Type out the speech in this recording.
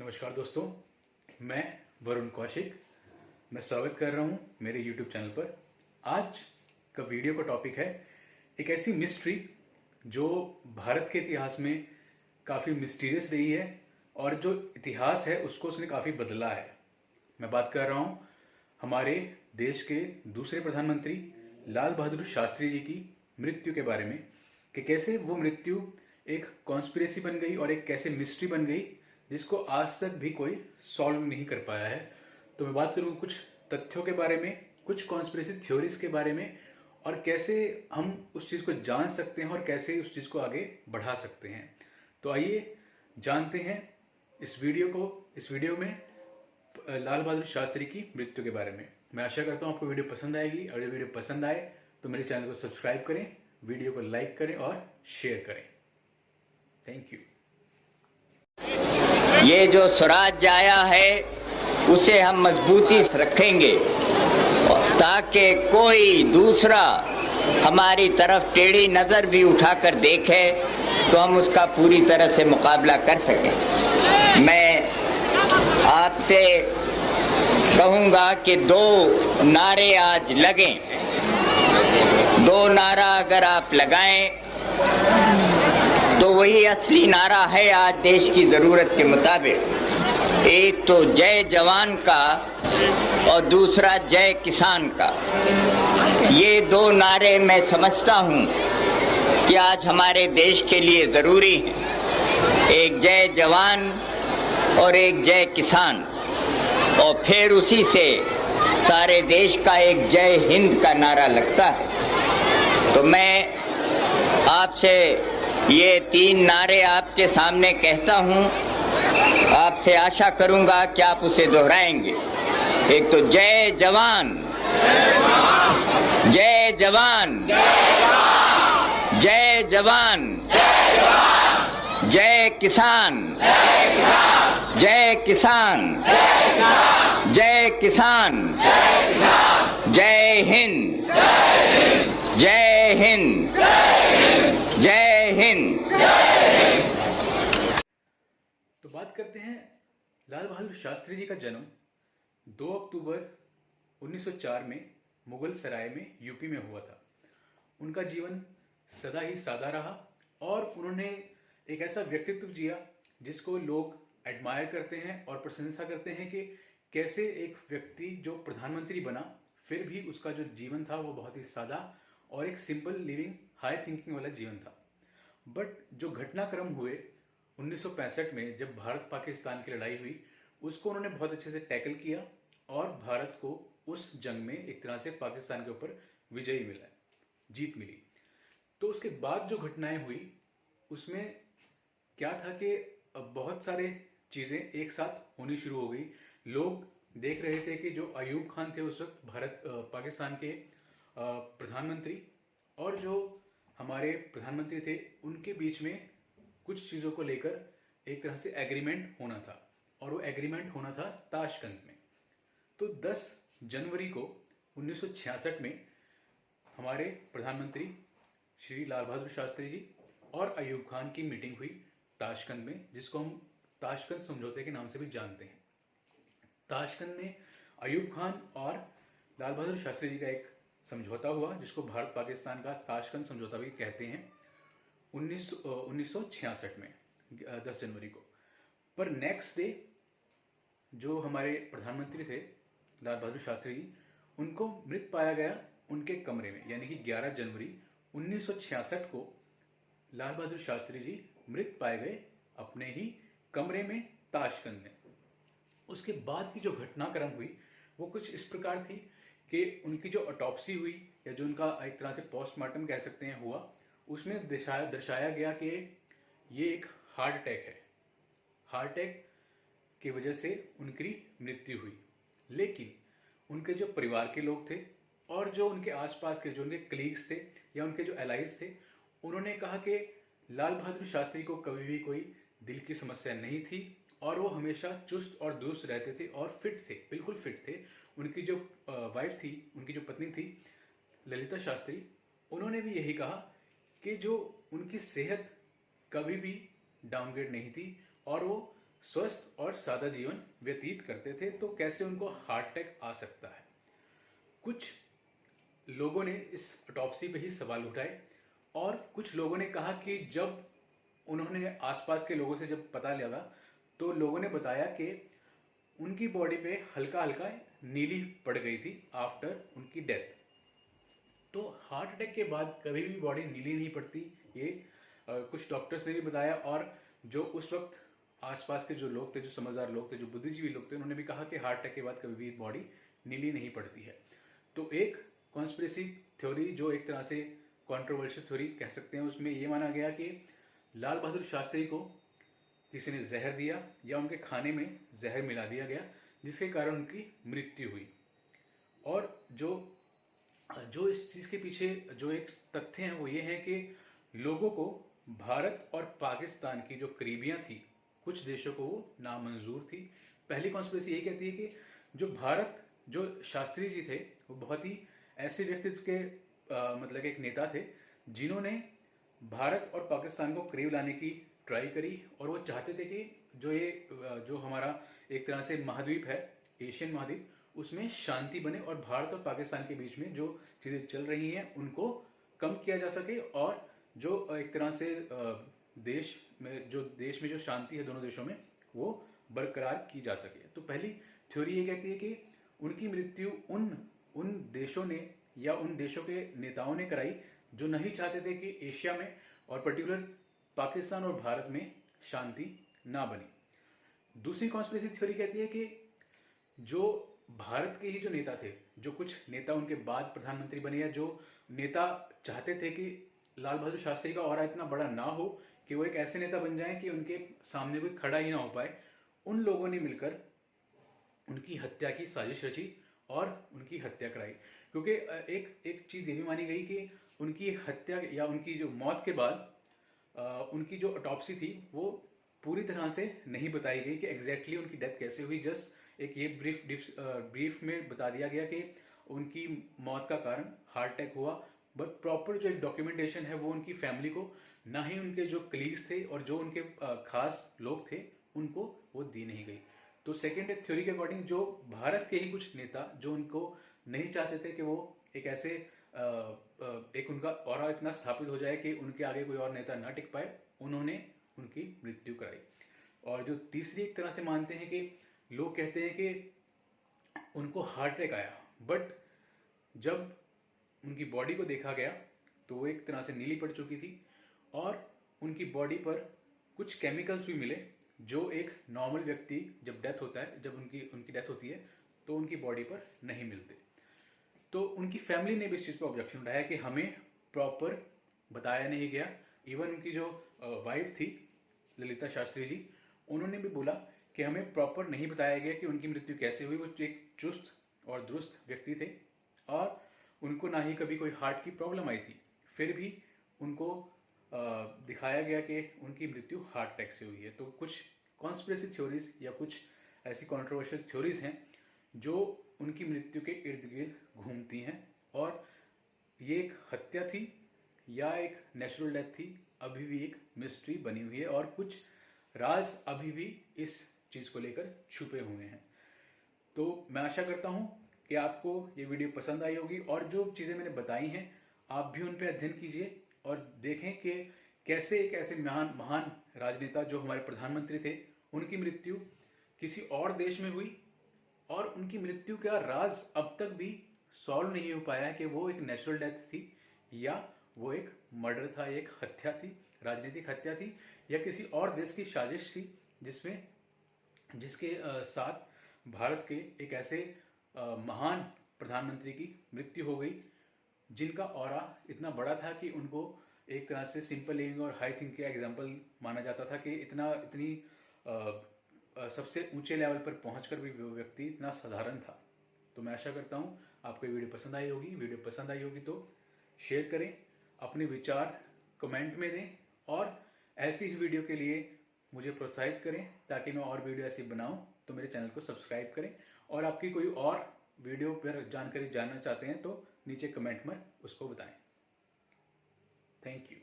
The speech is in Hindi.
नमस्कार दोस्तों, मैं वरुण कौशिक। मैं स्वागत कर रहा हूं मेरे YouTube चैनल पर। आज का वीडियो का टॉपिक है एक ऐसी मिस्ट्री जो भारत के इतिहास में काफ़ी मिस्टीरियस रही है और जो इतिहास है उसको उसने काफ़ी बदला है। मैं बात कर रहा हूं हमारे देश के दूसरे प्रधानमंत्री लाल बहादुर शास्त्री जी की मृत्यु के बारे में, कि कैसे वो मृत्यु एक कॉन्स्पिरेसी बन गई और एक कैसे मिस्ट्री बन गई जिसको आज तक भी कोई सॉल्व नहीं कर पाया है। तो मैं बात करूँगा कुछ तथ्यों के बारे में, कुछ कॉन्स्पिरेसी थ्योरीज के बारे में, और कैसे हम उस चीज़ को जान सकते हैं और कैसे उस चीज़ को आगे बढ़ा सकते हैं। तो आइए जानते हैं इस वीडियो में लाल बहादुर शास्त्री की मृत्यु के बारे में। मैं आशा करता हूँ आपको वीडियो पसंद आएगी, और ये वीडियो पसंद आए तो मेरे चैनल को सब्सक्राइब करें, वीडियो को लाइक करें और शेयर करें। Thank you. ये जो स्वराज आया है उसे हम मजबूती से रखेंगे ताकि कोई दूसरा हमारी तरफ टेढ़ी नज़र भी उठाकर देखे तो हम उसका पूरी तरह से मुकाबला कर सकें। मैं आपसे कहूँगा कि दो नारे आज लगें। दो नारा अगर आप लगाएं तो वही असली नारा है आज देश की ज़रूरत के मुताबिक। एक तो जय जवान का और दूसरा जय किसान का। ये दो नारे मैं समझता हूँ कि आज हमारे देश के लिए ज़रूरी हैं। एक जय जवान और एक जय किसान, और फिर उसी से सारे देश का एक जय हिंद का नारा लगता है। तो मैं आपसे ये तीन नारे आपके सामने कहता हूँ, आपसे आशा करूँगा कि आप उसे दोहराएंगे। एक तो जय जवान, जय जवान, जय जवान, जय किसान, जय किसान, जय किसान, जय हिंद, जय हिंद, जय हिंद। तो बात करते हैं लाल बहादुर शास्त्री जी का जन्म 2 अक्टूबर 1904 में मुगल सराय में यूपी में हुआ था। उनका जीवन सदा ही सादा रहा और उन्होंने एक ऐसा व्यक्तित्व जिया जिसको लोग एडमायर करते हैं और प्रशंसा करते हैं कि कैसे एक व्यक्ति जो प्रधानमंत्री बना फिर भी उसका जो जीवन था वो बहुत ही सादा और एक सिंपल लिविंग हाई थिंकिंग वाला जीवन था। बट जो घटनाक्रम हुए 1965 में जब भारत पाकिस्तान की लड़ाई हुई, उसको उन्होंने बहुत अच्छे से टैकल किया और भारत को उस जंग में एक तरह से पाकिस्तान के ऊपर विजयी मिला, जीत मिली। तो उसके बाद जो घटनाएं हुई उसमें क्या था कि बहुत सारे चीज़ें एक साथ होनी शुरू हो गई। लोग देख रहे थे कि जो अयूब खान थे उस वक्त पाकिस्तान के प्रधानमंत्री, और जो हमारे प्रधानमंत्री थे उनके बीच में कुछ चीज़ों को लेकर एक तरह से एग्रीमेंट होना था, और वो एग्रीमेंट होना था ताशकंद में। तो 10 जनवरी को 1966 में हमारे प्रधानमंत्री श्री लाल बहादुर शास्त्री जी और अयूब खान की मीटिंग हुई ताशकंद में, जिसको हम ताशकंद समझौते के नाम से भी जानते हैं। ताशकंद में अयूब खान और लाल बहादुर शास्त्री जी का एक समझौता हुआ जिसको भारत पाकिस्तान का ताशकंद समझौता भी कहते हैं 1966 में 10 जनवरी को। पर नेक्स्ट डे जो हमारे प्रधानमंत्री थे लाल बहादुर शास्त्री जी, उनको मृत पाया गया उनके कमरे में, यानी कि 11 जनवरी 1966 को लाल बहादुर शास्त्री जी मृत पाए गए अपने ही कमरे में ताशकंद में। उसके बाद की जो घटनाक्रम हुई वो कुछ इस प्रकार थी कि उनकी जो ऑटोप्सी हुई या जो उनका एक तरह से पोस्टमार्टम कह सकते हैं हुआ, उसमें दर्शाया गया कि ये एक हार्ट अटैक है, हार्ट अटैक की वजह से उनकी मृत्यु हुई। लेकिन उनके जो परिवार के लोग थे और जो उनके आसपास के जो उनके कलीग्स थे या उनके जो एलाइज थे, उन्होंने कहा कि लाल बहादुर शास्त्री को कभी भी कोई दिल की समस्या नहीं थी और वो हमेशा चुस्त और दुरुस्त रहते थे और फिट थे, बिल्कुल फिट थे। उनकी जो वाइफ थी, उनकी जो पत्नी थी ललिता शास्त्री, उन्होंने भी यही कहा कि जो उनकी सेहत कभी भी डाउनग्रेड नहीं थी और वो स्वस्थ और सादा जीवन व्यतीत करते थे, तो कैसे उनको हार्ट अटैक आ सकता है। कुछ लोगों ने इस ऑटोप्सी पे ही सवाल उठाए और कुछ लोगों ने कहा कि जब उन्होंने आसपास के लोगों से जब पता लगा तो लोगों ने बताया कि उनकी बॉडी पे हल्का हल्का नीली पड़ गई थी आफ्टर उनकी डेथ। तो हार्ट अटैक के बाद कभी भी बॉडी नीली नहीं पड़ती, ये कुछ डॉक्टर्स ने भी बताया, और जो उस वक्त आसपास के जो लोग थे, जो समझदार लोग थे, जो बुद्धिजीवी लोग थे, उन्होंने भी कहा कि हार्ट अटैक के बाद कभी भी बॉडी नीली नहीं पड़ती है। तो एक कॉन्स्पिरेसी थ्योरी, जो एक तरह से कॉन्ट्रोवर्शियल थ्योरी कह सकते हैं, उसमें ये माना गया कि लाल बहादुर शास्त्री को किसी ने जहर दिया या उनके खाने में जहर मिला दिया गया, जिसके कारण उनकी मृत्यु हुई। और जो इस चीज़ के पीछे जो एक तथ्य हैं वो ये हैं कि लोगों को भारत और पाकिस्तान की जो करीबियाँ थी, कुछ देशों को वो नामंजूर थी। पहली कॉन्स्पिरेसी ये कहती है कि जो शास्त्री जी थे वो बहुत ही ऐसे व्यक्तित्व के मतलब एक नेता थे जिन्होंने भारत और पाकिस्तान को करीब लाने की ट्राई करी, और वो चाहते थे कि जो हमारा एक तरह से महाद्वीप है, एशियन महाद्वीप, उसमें शांति बने और भारत और पाकिस्तान के बीच में जो चीज़ें चल रही हैं उनको कम किया जा सके, और जो एक तरह से देश में जो शांति है दोनों देशों में वो बरकरार की जा सके। तो पहली थ्योरी ये कहती है कि उनकी मृत्यु उन देशों ने या उन देशों के नेताओं ने कराई जो नहीं चाहते थे कि एशिया में और पर्टिकुलर पाकिस्तान और भारत में शांति ना बनी। दूसरी कॉन्स्पिरेसी थ्योरी कहती है कि जो भारत के ही जो नेता थे, जो कुछ नेता उनके बाद प्रधानमंत्री बने, या जो नेता चाहते थे कि लाल बहादुर शास्त्री का ऑरा इतना बड़ा ना हो कि वो एक ऐसे नेता बन जाएं कि उनके सामने कोई खड़ा ही ना हो पाए, उन लोगों ने मिलकर उनकी हत्या की साजिश रची और उनकी हत्या कराई। क्योंकि एक चीज़ ये भी मानी गई कि उनकी हत्या या उनकी जो मौत के बाद उनकी जो ऑटोप्सी थी वो पूरी तरह से नहीं बताई गई कि एग्जैक्टली उनकी डेथ कैसे हुई। जस्ट एक ये ब्रीफ में बता दिया गया कि उनकी मौत का कारण हार्ट अटैक हुआ, बट प्रॉपर जो एक डॉक्यूमेंटेशन है वो उनकी फैमिली को, ना ही उनके जो कलीग्स थे और जो उनके खास लोग थे उनको वो दी नहीं गई। तो सेकेंड थ्योरी के अकॉर्डिंग जो भारत के ही कुछ नेता जो उनको नहीं चाहते थे कि वो एक ऐसे एक उनका ऑरा इतना स्थापित हो जाए कि उनके आगे कोई और नेता ना टिक पाए, उन्होंने उनकी मृत्यु कराई। और जो तीसरी एक तरह से मानते हैं कि लोग कहते हैं कि उनको हार्ट अटैक आया, बट जब उनकी बॉडी को देखा गया तो वो एक तरह से नीली पड़ चुकी थी और उनकी बॉडी पर कुछ केमिकल्स भी मिले जो एक नॉर्मल व्यक्ति जब डेथ होता है, जब उनकी डेथ होती है तो उनकी बॉडी पर नहीं मिलते। तो उनकी फैमिली ने भी इस चीज़ पर ऑब्जेक्शन उठाया कि हमें प्रॉपर बताया नहीं गया। इवन उनकी जो वाइफ थी ललिता शास्त्री जी, उन्होंने भी बोला कि हमें प्रॉपर नहीं बताया गया कि उनकी मृत्यु कैसे हुई। वो एक चुस्त और दुरुस्त व्यक्ति थे और उनको ना ही कभी कोई हार्ट की प्रॉब्लम आई थी, फिर भी उनको दिखाया गया कि उनकी मृत्यु हार्ट अटैक से हुई है। तो कुछ कॉन्स्पिरेसी थ्योरीज या कुछ ऐसी कंट्रोवर्शियल थ्योरीज हैं जो उनकी मृत्यु के इर्द गिर्द घूमती हैं, और ये एक हत्या थी या एक नेचुरल डेथ थी, अभी भी एक मिस्ट्री बनी हुई है और कुछ राज अभी भी इस चीज़ को लेकर छुपे हुए हैं। तो मैं आशा करता हूँ कि आपको ये वीडियो पसंद आई होगी और जो चीज़ें मैंने बताई हैं आप भी उन पर अध्ययन कीजिए और देखें कि कैसे एक ऐसे महान राजनेता जो हमारे प्रधानमंत्री थे, उनकी मृत्यु किसी और देश में हुई और उनकी मृत्यु का राज अब तक भी सॉल्व नहीं हो पाया है कि वो एक नेचुरल डेथ थी या वो एक मर्डर था, एक हत्या थी, राजनीतिक हत्या थी, या किसी और देश की साजिश थी जिसके साथ भारत के एक ऐसे महान प्रधानमंत्री की मृत्यु हो गई जिनका ऑरा इतना बड़ा था कि उनको एक तरह से सिंपल लिविंग और हाई थिंकिंग का एग्जाम्पल माना जाता था कि इतनी सबसे ऊंचे लेवल पर पहुंचकर भी वो व्यक्ति इतना साधारण था। तो मैं आशा करता हूं आपको ये वीडियो पसंद आई होगी। वीडियो पसंद आई होगी तो शेयर करें, अपने विचार कमेंट में दें और ऐसी ही वीडियो के लिए मुझे प्रोत्साहित करें ताकि मैं और वीडियो ऐसी बनाऊं। तो मेरे चैनल को सब्सक्राइब करें और आपकी कोई और वीडियो पर जानकारी जानना चाहते हैं तो नीचे कमेंट में उसको बताएं। Thank you.